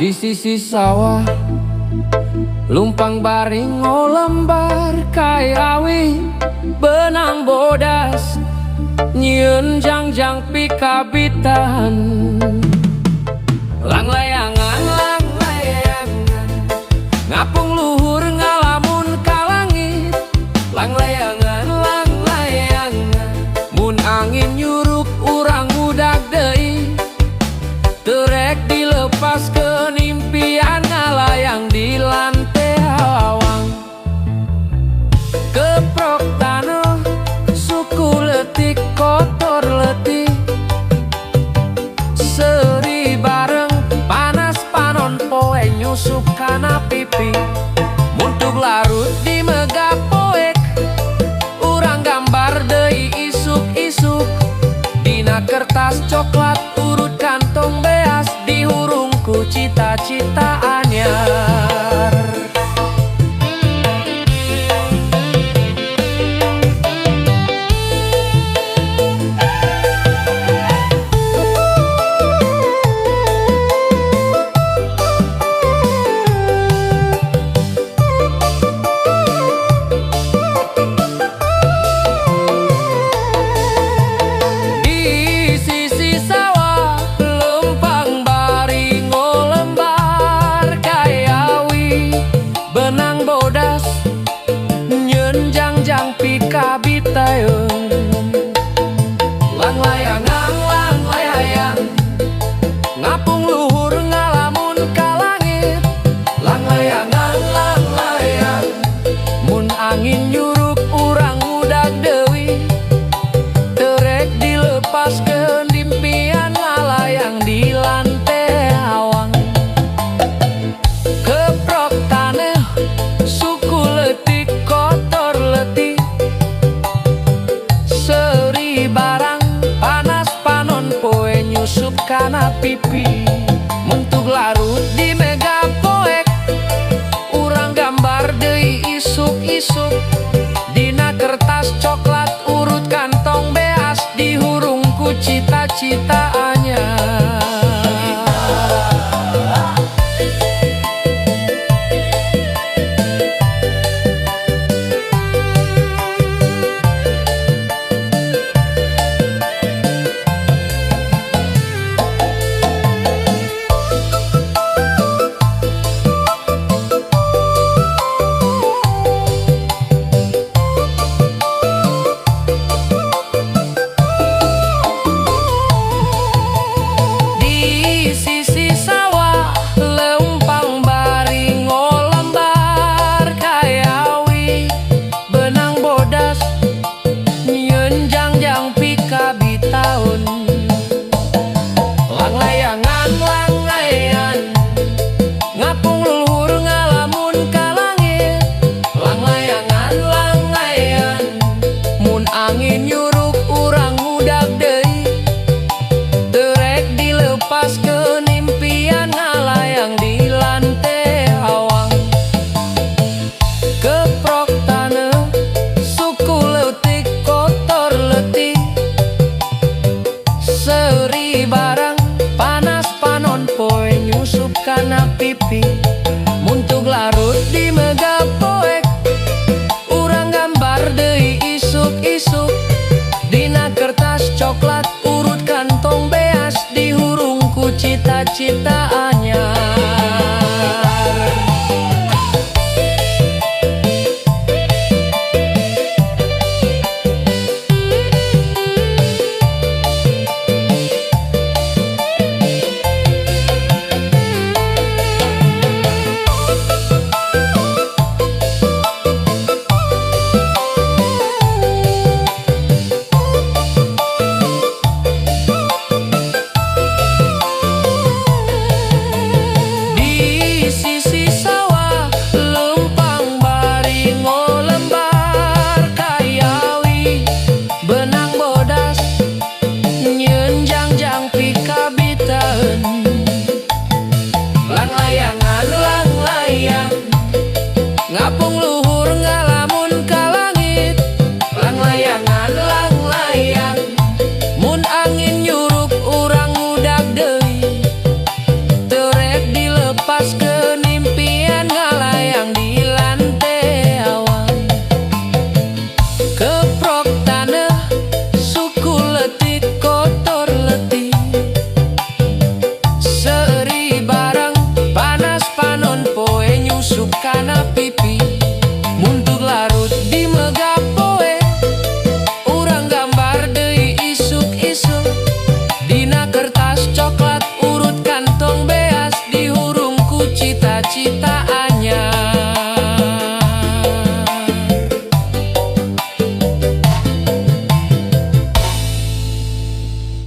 Di sisi sawah lumpang baring ngolembar kayawi benang bodas nyieun jangjang pikabitan lang layangan ngapung luhur ngalamun ka langit lang layangan mun angin nyuruk urang mudag deui terek dilepas ke impian ngalayang di lantai awang keprok tanah suku letik kotor letih seri bareng panas panon poe nyusup kana pipi muntug larut di megap poek urang gambar deui isuk-isuk dina kertas coklat urut kantong beas dihurungku cita-cita anyar. Kabitayeun lang layang ngapung luhur ngalamun ka langit lang layang mun angin nyuruk urang mudag deui terek dilepaskeun dimpian ngalayang di lantai awang keprok taneuh suku leutik kotor letih seri barang panas panon poe nyusup kana pipi muntug larut di mega poek urang gambar deui isuk-isuk dina kertas coklat urut kantong beas dihurungku cita-cita anyar. Angin nyuruk urang mudag deui terek dilepaskeun impian ngalayang di lantai awang keprok taneuh suku leutik kotor letih seri barang panas panon poe nyusup kana pipi muntug larut di megap poek urang gambar deui isuk dina kertas coklat urut kantong beas dihurungku cita-cita